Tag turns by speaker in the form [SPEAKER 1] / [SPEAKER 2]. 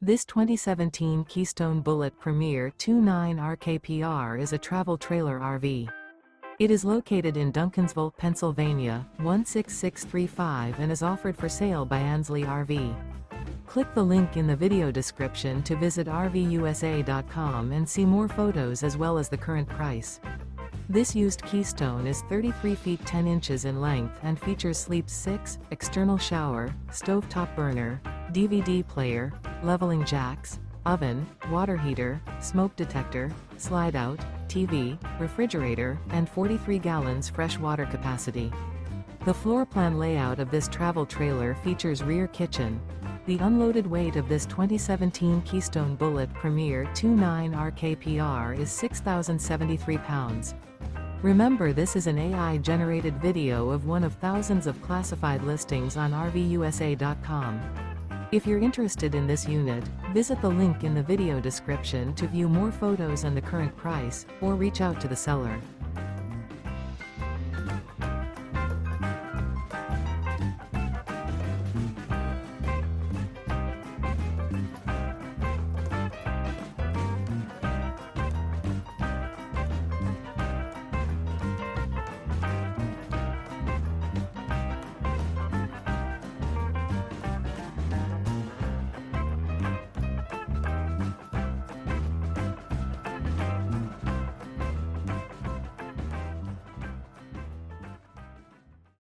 [SPEAKER 1] This 2017 Keystone Bullet Premier 29 RKPR is a travel trailer RV. It is located in Duncansville, Pennsylvania, 16635 and is offered for sale by Ansley RV. Click the link in the video description to visit RVUSA.com and see more photos as well as the current price. This used Keystone is 33 feet 10 inches in length and features sleeps 6, external shower, stovetop burner, DVD player, leveling jacks, oven, water heater, smoke detector, slide-out, TV, refrigerator, and 43 gallons fresh water capacity. The floor plan layout of this travel trailer features rear kitchen. The unloaded weight of this 2017 Keystone Bullet Premier 29 RKPR is 6,073 pounds. Remember, this is an AI-generated video of one of thousands of classified listings on RVUSA.com. If you're interested in this unit, visit the link in the video description to view more photos and the current price, or reach out to the seller.